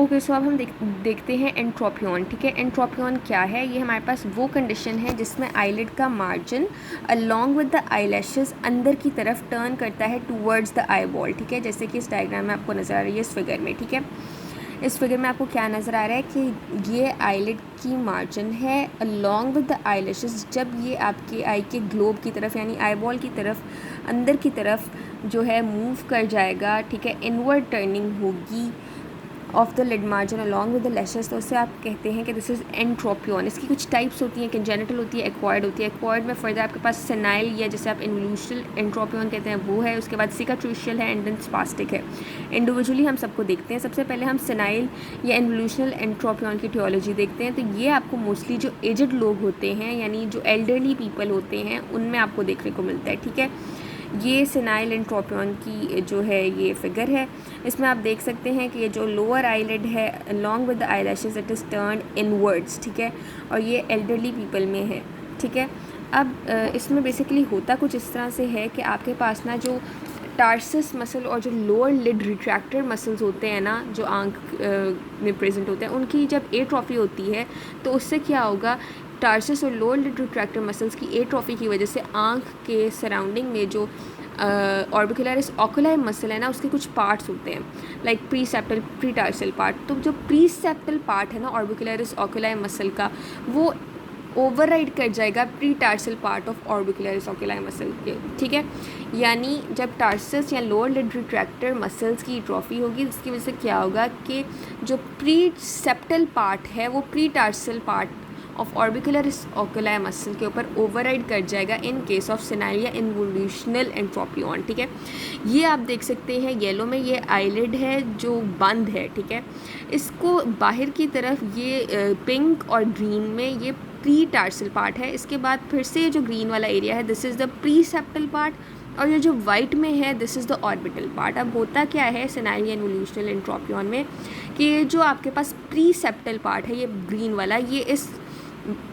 Okay so अब हम देखते हैं एंट्रोपियन। ठीक है, एंट्रोपियन क्या है? ये हमारे पास वो कंडीशन है जिसमें आईलिड का margin along with the eyelashes अंदर की तरफ टर्न करता है टूवर्ड्स द आई बॉल। ठीक है, जैसे कि इस डायग्राम में आपको नज़र आ रही है इस फिगर में। ठीक है, इस फिगर में आपको क्या नज़र आ रहा है कि ये आईलिड की मार्जिन है अलोंग विद द आईलैशेस। जब ये आपके आई के ग्लोब की तरफ यानी आई बॉल की तरफ अंदर की तरफ जो है मूव कर जाएगा, ठीक है, इनवर्ड टर्निंग होगी of the lid margin along with the lashes, तो उससे आप कहते हैं कि दिस इज़ एंट्रोपियन। इसकी कुछ टाइप्स होती हैं, कंजेनिटल होती है, एक्वायर्ड होती है। एक्वायर्ड में फर्दर आपके पास सेनाइल या जैसे आप इन्वोल्यूशनल एंट्रोपियन कहते हैं वो है, उसके बाद सिकाट्रिशियल है एंड देन स्पास्टिक है। इंडिविजुअली हम सबको देखते हैं। सबसे पहले हम सेनाइल या इन्वोल्यूशनल एंट्रोपियन की थियोलॉजी देखते हैं। तो ये आपको मोस्टली जो एजड लोग होते हैं यानी जो एल्डरली पीपल होते हैं उनमें आपको देखने को मिलता है। ठीक है, ये सेनाइल एंट्रोपियन की जो है ये फिगर है। इसमें आप देख सकते हैं कि ये जो लोअर आईलिड है along with the eyelashes it is turned inwards. ठीक है, और ये एल्डरली पीपल में है। ठीक है, अब इसमें बेसिकली होता कुछ इस तरह से है कि आपके पास ना जो टार्सस मसल और जो लोअर लिड रिट्रैक्टर मसल्स होते हैं ना, जो आंख में प्रेजेंट होते हैं, उनकी जब एट्रोफी होती है तो उससे क्या होगा, टार्सस और लोअर लिड रिट्रैक्टर मसल्स की एट्रोफी की वजह से आंख के सराउंडिंग में जो ऑर्बिकुलरिस ओकुलाई मसल है ना, उसके कुछ पार्ट्स होते हैं लाइक प्रीसेप्टल प्रीटार्सल पार्ट। तो जो प्रीसेप्टल पार्ट है ना ऑर्बिकुलरिस ओकुलाई मसल का, वो ओवरराइड कर जाएगा pre tarsal part of orbicularis oculi muscle के। ठीक है, यानी जब टार्सस या लोअर लिड रिट्रैक्टर मसल्स की ट्रॉफी होगी, इसकी वजह से क्या होगा कि जो प्री सेप्टल पार्ट है वो pre tarsal part of orbicularis oculi muscle के ऊपर ओवरराइड कर जाएगा इन केस ऑफ सेनाइल या इन्वोल्यूशनल एंट्रोपियन। ठीक है, ये आप देख सकते हैं येलो में, ये आईलिड है जो बंद है। ठीक है, इसको बाहर की तरफ ये पिंक और ग्रीन में ये प्री टार्सल पार्ट है। इसके बाद फिर से जो ग्रीन वाला एरिया है this is the pre septal part, और ये जो वाइट में है this is the orbital part. अब होता क्या है सेनाइल या इन्वोल्यूशनल एंट्रोपियन में कि ये जो आपके पास प्री सेप्टल पार्ट है ये ग्रीन वाला, ये इस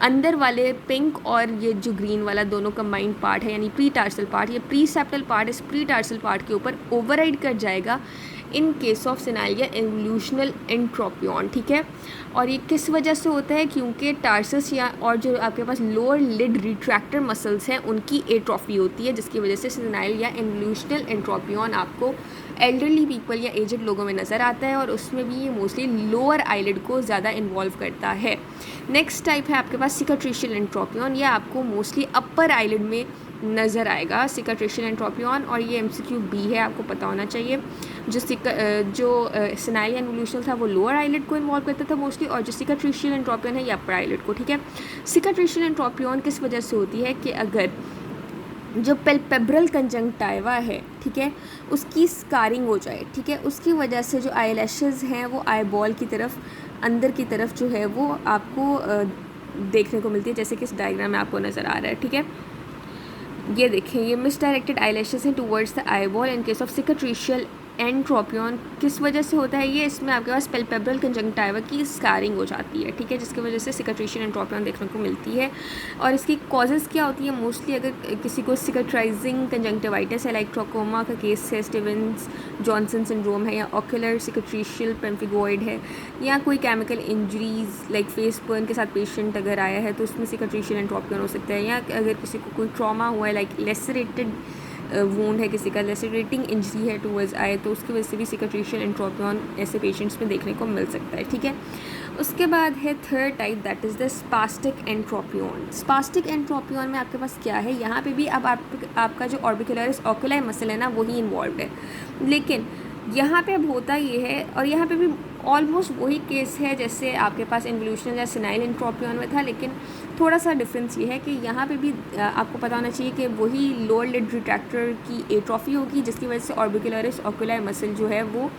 अंदर वाले पिंक और ये जो ग्रीन वाला दोनों कंबाइंड पार्ट है यानी प्री टार्सल पार्ट, ये प्री सेप्टल पार्ट इस प्री टार्सल पार्ट के ऊपर ओवरराइड कर जाएगा इन केस ऑफ सेनाइल या इन्वोल्यूशनल एंट्रोपियन। ठीक है, और ये किस वजह से होता है, क्योंकि टार्सस या और जो आपके पास लोअर लिड रिट्रैक्टर मसल्स हैं उनकी एट्रोफी होती है, जिसकी वजह से सेनाइल या इन्वोल्यूशनल एंट्रोपियन आपको एल्डरली पीपल या एजड लोगों में नज़र आता है, और उसमें भी ये मोस्टली लोअर आईलिड को ज़्यादा इन्वॉल्व करता है। नेक्स्ट टाइप है आपके पास सिकाट्रिशियल एंट्रोपियन। ये आपको मोस्टली अपर आईलिड में नज़र आएगा सिकाट्रिशियल एंट्रोपियन, और ये MCQ B है, आपको पता होना चाहिए। जो सेनाइल या इन्वोल्यूशनल था वो लोअर आईलिड को इन्वॉल्व करता था मोस्टली, और जो सिकाट्रिशियल एंट्रोपियन है ये अपर आईलिड को। ठीक है, सिकाट्रिशियल एंट्रोपियन किस वजह से होती है कि अगर जो पेल्पेब्रल कंजंक्टिवा है, ठीक है, उसकी स्कारिंग हो जाए, ठीक है, उसकी वजह से जो आईलैशेस हैं वो आई बॉल की तरफ अंदर की तरफ जो है वो आपको देखने को मिलती है, जैसे कि इस डायग्राम में आपको नज़र आ रहा है। ठीक है, ये देखें, ये मिसडायरेक्टेड आईलैशेस हैं towards the eyeball in case of cicatricial entropion. किस वजह से होता है ये, इसमें आपके पास पेल्पेब्रल कंजंक्टिवा की स्कारिंग हो जाती है। ठीक है, जिसकी वजह से सिकाट्रिशियल एंट्रोपियन देखने को मिलती है। और इसकी कॉजेज़ क्या होती है, मोस्टली अगर किसी को सिकाट्राइजिंग कंजंक्टिवाइटिस है लाइक ट्रोकोमा का केस है, स्टीवेंस जॉनसन सिंड्रोम है, या ऑक्यूलर सिकाट्रिशियल पेम्फिगॉइड है, या कोई chemical injuries like face burn के साथ पेशेंट अगर आया है तो उसमें सिकाट्रिशियल एंट्रोपियन हो सकता है, या अगर किसी को कोई ट्रॉमा हुआ है लाइक लेसरेटेड वूंड है, किसी का लेसरेटिंग इंजरी है टूवर्ड्स आए, तो उसकी वजह से भी सिकाट्रिशियल एंट्रोपियन ऐसे पेशेंट्स में देखने को मिल सकता है। ठीक है, उसके बाद है third type that is the spastic entropion. Spastic entropion में आपके पास क्या है, यहाँ पे भी अब आपका जो ऑर्बिकुलरिस ओकुलाई मसल है ना वही इन्वॉल्व है, लेकिन यहाँ पे अब होता ये है, और यहाँ पे भी ऑलमोस्ट वही केस है जैसे आपके पास इन्वोल्यूशनल या सेनाइल एंट्रोपियन में था, लेकिन थोड़ा सा डिफरेंस ये है कि यहाँ पे भी आपको पता होना चाहिए कि वही लोअर लिड रिट्रैक्टर की एट्रोफी होगी, जिसकी वजह से ऑर्बिकुलरिस ओकुलाई मसल जो है वो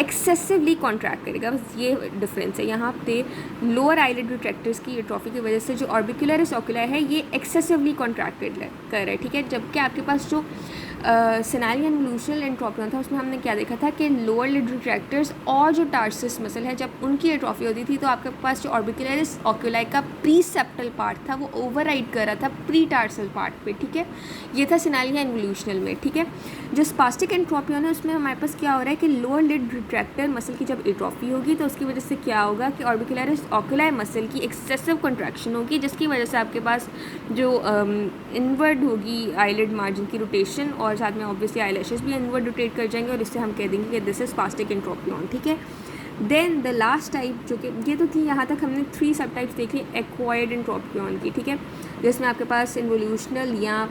एक्सेसिवली कॉन्ट्रैक्ट करेगा। बस ये डिफरेंस है, यहाँ पे लोअर आईलिड रिट्रैक्टर्स की एट्रोफी की वजह से जो ऑर्बिकुलरिस ओकुलाई है ये एक्सेसिवली कॉन्ट्रैक्टेड कर रहा है। ठीक है, जबकि आपके पास जो सिनाइल इन्वोल्यूशनल एंट्रोपियन था, उसमें हमने क्या देखा था कि लोअर लिड रिट्रैक्टर्स और जो टार्सस मसल है जब उनकी एट्रोफी होती थी तो आपके पास जो ऑर्बिकुलरिस ऑक्यूलाई का प्री सेप्टल पार्ट था वो ओवरराइड कर रहा था प्री टार्सल पार्ट पे, ठीक है। ये था सिनाइल इन्वोल्यूशनल में, ठीक है। जो स्पास्टिक एंट्रोपियन है उसमें हमारे पास क्या हो रहा है कि लोअर लिड रिट्रैक्टर मसल की जब एट्रोफी होगी तो उसकी वजह से क्या होगा कि ऑर्बिकुलरिस ऑक्यूलाई मसल की एक्सेसिव कंट्रैक्शन होगी, जिसकी वजह से आपके पास जो इनवर्ड होगी आईलिड मार्जिन की रोटेशन और साथ में ऑब्वियसली आईलैशेस भी इनवर्ड रोटेट कर जाएंगे और इससे हम कह देंगे कि दिस इज स्पास्टिक एंट्रोपियन, ठीक है। देन द लास्ट टाइप जो कि ये तो थी, यहाँ तक हमने 3 सब टाइप्स देख ली एक्वायर्ड एंट्रोपियन की, ठीक है, जिसमें आपके पास इन्वोल्यूशनल या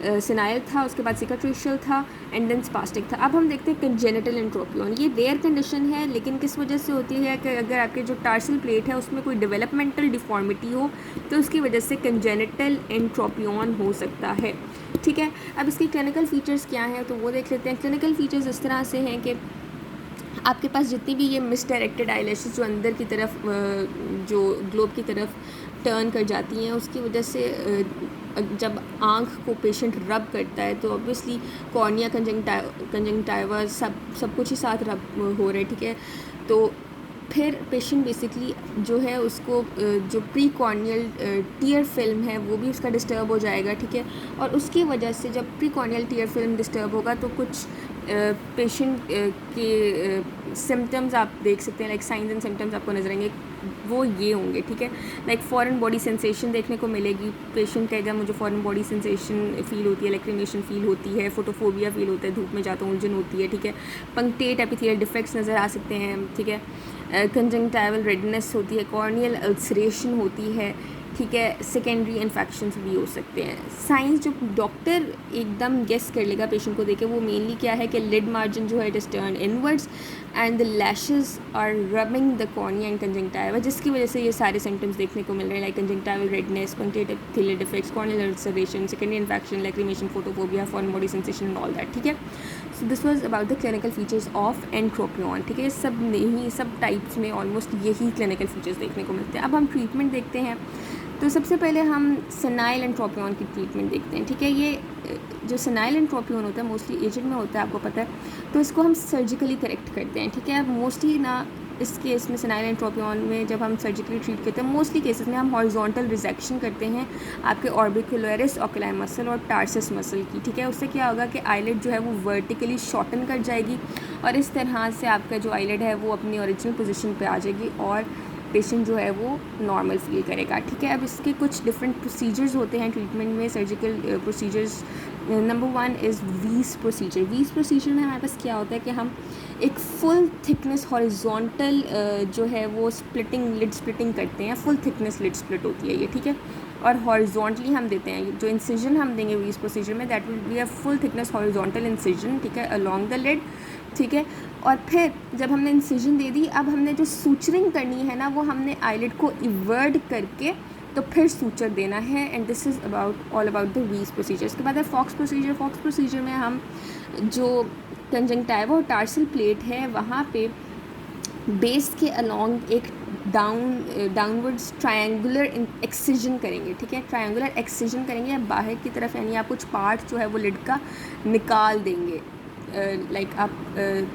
सिनाइल था, उसके बाद सिकाट्रिशियल था एंड देन स्पास्टिक था। अब हम देखते हैं कंजेनिटल एंट्रोपियन। ये रेयर कंडीशन है लेकिन किस वजह से होती है कि अगर आपके जो टार्सल प्लेट है उसमें कोई डेवलपमेंटल डिफॉर्मिटी हो तो उसकी वजह से कंजेनिटल एंट्रोपियन हो सकता है, ठीक है। अब इसके क्लिनिकल फीचर्स क्या हैं तो वो देख लेते हैं। क्लिनिकल फीचर्स इस तरह से हैं कि आपके पास जितनी भी ये मिसडायरेक्टेड आईलैशेस जो अंदर की तरफ जो ग्लोब की तरफ टर्न कर जाती हैं उसकी वजह से जब आँख को पेशेंट रब करता है तो ऑब्वियसली कॉर्निया कंजंक्टिवा सब कुछ ही साथ रब हो रहा है, ठीक है। तो फिर पेशेंट बेसिकली जो है उसको जो प्री कॉर्नियल टीयर फिल्म है वो भी उसका डिस्टर्ब हो जाएगा, ठीक है। और उसकी वजह से जब pre corneal tier film disturb होगा तो कुछ पेशेंट के सिम्टम्स आप देख सकते हैं, लाइक साइंस एंड सिम्टम्स आपको नजर आएंगे, वो ये होंगे, ठीक है। लाइक फॉरेन बॉडी सेंसेशन देखने को मिलेगी, पेशेंट कहेगा मुझे फॉरेन बॉडी सेंसेशन फील होती है, लैक्रिमेशन फील होती है, फोटोफोबिया फील होता है, धूप में जाता हूँ उलझन होती है, ठीक है। पंक्टेट एपिथेलियल डिफेक्ट्स नज़र आ सकते हैं, ठीक है। कंजंक्टिवल रेडनेस होती है, कॉर्नियल अल्सरेशन होती है, ठीक है। सेकेंडरी इन्फेक्शंस भी हो सकते हैं। साइंस जो डॉक्टर एकदम गेस कर लेगा पेशेंट को देखे वो मेनली क्या है कि लिड मार्जिन जो है it is turn inwards and the lashes are rubbing the cornea and conjunctiva, जिसकी वजह से ये सारे सिम्टम्स देखने को मिल रहे हैं, like conjunctival redness, punctate epithelial defects, corneal ulceration, secondary infection, lacrimation, photophobia, foreign body sensation and all that, ठीक है। So this was about the clinical features of entropion, ठीक है। सब नहीं, सब टाइप्स में ऑलमोस्ट यही क्लिनिकल फीचर्स देखने को मिलते हैं। अब हम ट्रीटमेंट देखते हैं। तो सबसे पहले हम सिनाइल एंट्रोपियन की ट्रीटमेंट देखते हैं, ठीक है। ये जो सिनाइल एंट्रोपियन होता है मोस्टली एजेड में होता है, आपको पता है, तो इसको हम सर्जिकली करेक्ट करते हैं, ठीक है। मोस्टली ना इस केस में सिनाइल एंट्रोपियन में जब हम सर्जिकली ट्रीट करते हैं मोस्टली केसेस में हम हॉरिजॉन्टल रिजेक्शन करते हैं आपके ऑर्बिकुलरिस ऑक्यूलाई मसल और टार्सस मसल की, ठीक है। उससे क्या होगा कि आईलिड जो है वो वर्टिकली शॉर्टन कर जाएगी और इस तरह से आपका जो आईलिड है वो अपनी ओरिजिनल पोजीशन पे आ जाएगी और पेशेंट जो है वो नॉर्मल फील करेगा, ठीक है। अब इसके कुछ डिफरेंट प्रोसीजर्स होते हैं ट्रीटमेंट में, सर्जिकल प्रोसीजर्स। नंबर 1 इज़ वीस प्रोसीजर। वीस प्रोसीजर में हमारे पास क्या होता है कि हम एक फुल थिकनेस हॉरिजॉन्टल जो है वो लिड स्प्लिटिंग करते हैं, फुल थिकनेस लिड स्प्लिट होती है ये, ठीक है। और हॉरिजॉन्टली हम देते हैं, जो इंसिजन हम देंगे वीस प्रोसीजर में that will be a full thickness horizontal incision, ठीक है, अलोंग द लिड, ठीक है। और फिर जब हमने इंसिजन दे दी, अब हमने जो सूचरिंग करनी है ना वो हमने आईलिड को इवर्ड करके तो फिर सूचर देना है and this is all about the वीस प्रोसीजर। उसके बाद है फॉक्स प्रोसीजर। फॉक्स प्रोसीजर में हम जो कंजंक्टिवा और टार्सल प्लेट है वहाँ पे बेस के अलोंग एक डाउनवर्ड्स ट्रायंगुलर एक्सिजन करेंगे, ठीक है। ट्रायंगुलर एक्सिजन करेंगे बाहर की तरफ, यानी आप कुछ पार्ट जो है वो लिड का निकाल देंगे, लाइक आप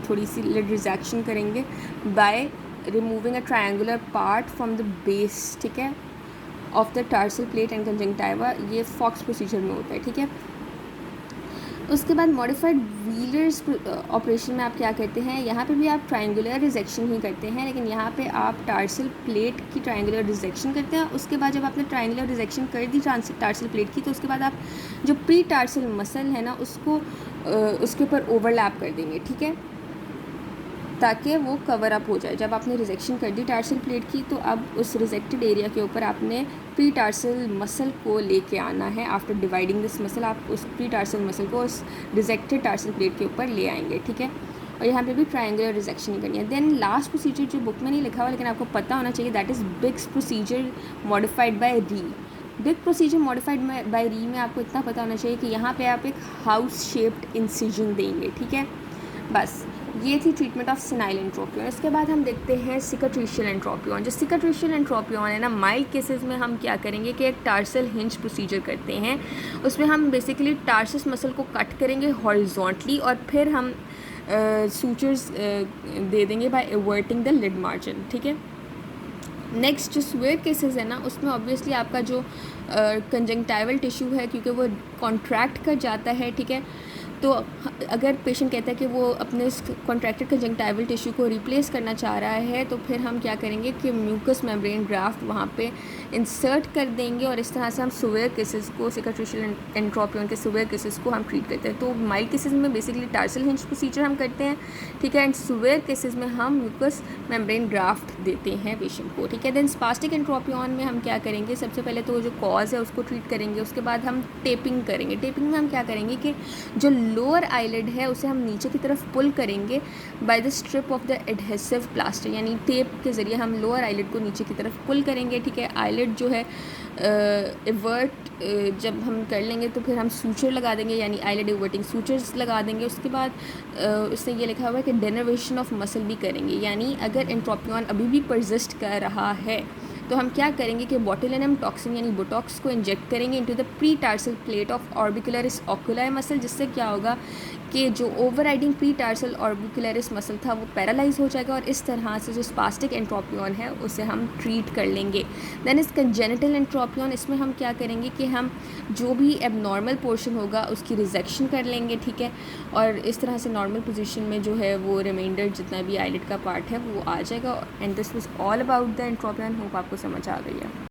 थोड़ी सी लिड रिजेक्शन करेंगे by removing a triangular part from the base, ठीक है, of the tarsal plate and conjunctiva. ये फॉक्स प्रोसीजर में होता है, ठीक है। उसके बाद मॉडिफाइड व्हीलर्स ऑपरेशन में आप क्या करते हैं, यहाँ पे भी आप ट्रायंगुलर रिजेक्शन ही करते हैं, लेकिन यहाँ पे आप टार्सल प्लेट की ट्रायंगुलर रिजेक्शन करते हैं। उसके बाद जब आपने ट्रायंगुलर रिजेक्शन कर दी टार्सल प्लेट की तो उसके बाद आप जो प्री टार्सल मसल है ना उसको उसके ऊपर ओवरलैप कर देंगे, ठीक है, ताकि वो कवर अप हो जाए। जब आपने रिजेक्शन कर दी टार्सल प्लेट की तो अब उस रिजेक्टेड एरिया के ऊपर आपने प्री टार्सल मसल को लेके आना है। आफ्टर डिवाइडिंग दिस मसल आप उस प्री टार्सल मसल को उस रिजेक्टेड टार्सल प्लेट के ऊपर ले आएंगे, ठीक है। और यहाँ पे भी ट्रायंगुलर रिजेक्शन ही करनी है। देन लास्ट प्रोसीजर जो बुक में नहीं लिखा हुआ लेकिन आपको पता होना चाहिए, that is Bick's procedure modified by Reeh. Bick procedure modified by Reeh में आपको इतना पता होना चाहिए कि यहाँ पे आप एक हाउस शेप्ड इंसिजन देंगे, ठीक है, बस ये थी ट्रीटमेंट ऑफ सेनाइल एंट्रोपियन। इसके बाद हम देखते हैं सिकाट्रिशियल एंट्रोपियन। जो सिकाट्रिशियल एंट्रोपियन है ना, माइल्ड केसेस में हम क्या करेंगे कि एक टार्सल हिंज प्रोसीजर करते हैं। उसमें हम बेसिकली टार्सस मसल को कट करेंगे हॉरिजॉन्टली और फिर हम सूचर्स दे देंगे बाय एवर्टिंग द लिड मार्जिन, ठीक है। नेक्स्ट जो स्वेयर केसेस है ना, उसमें ऑब्वियसली आपका जो कंजंक्टाइवल टिश्यू है, क्योंकि वो कॉन्ट्रैक्ट कर जाता है, ठीक है। तो अगर पेशेंट कहता है कि वो अपने कॉन्ट्रैक्टेड कंजंक्टाइवल टिश्यू को रिप्लेस करना चाह रहा है, तो फिर हम क्या करेंगे कि म्यूकस मेम्ब्रेन ग्राफ्ट वहाँ पे इंसर्ट कर देंगे और इस तरह से हम सुवेयर केसेस को, सिकाट्रिशियल एंट्रोपियन के सुवेयर केसेस को हम ट्रीट करते हैं। तो माइल्ड केसेस में बेसिकली टार्सल हिंज प्रोसीजर हम करते हैं, ठीक है, एंड सुवेयर केसेस में हम म्यूकस मेम्ब्रेन ग्राफ्ट देते हैं पेशेंट को, ठीक है। देन स्पास्टिक एंट्रोपियन में हम क्या करेंगे, सबसे पहले तो जो कॉज है उसको ट्रीट करेंगे, उसके बाद हम टेपिंग करेंगे। टेपिंग में हम क्या करेंगे कि जो लोअर आईलिड है उसे हम नीचे की तरफ पुल करेंगे by the strip of the adhesive plaster, यानी टेप के ज़रिए हम लोअर आईलिड को नीचे की तरफ पुल करेंगे, ठीक है। आईलिड जो है एवर्ट जब हम कर लेंगे तो फिर हम सूचर लगा देंगे, यानी आईलिड एवर्टिंग सूचर्स लगा देंगे। उसके बाद उसने ये लिखा हुआ है कि डेनर्वेशन ऑफ मसल भी करेंगे, यानी अगर एंट्रोपियन अभी भी परसिस्ट कर रहा है तो हम क्या करेंगे कि बोtulinum टॉक्सिन यानी बोटॉक्स को इंजेक्ट करेंगे into the pre tarsal plate of orbicularis oculi muscle, जिससे क्या होगा कि जो overriding pre tarsal orbicularis muscle था वो पैरालाइज हो जाएगा और इस तरह से जो स्पास्टिक एंट्रोपियन है उसे हम ट्रीट कर लेंगे। देन इस कंजेनिटल एंट्रोपियन, इसमें हम क्या करेंगे कि हम जो भी एबनॉर्मल पोर्शन होगा उसकी रिजेक्शन कर लेंगे, ठीक है, और इस तरह से नॉर्मल पोजीशन में जो है वो रिमाइंडर जितना भी आईलिड का पार्ट है वो आ जाएगा। And this was all about the entropion. Hope आपको समझ आ गई है।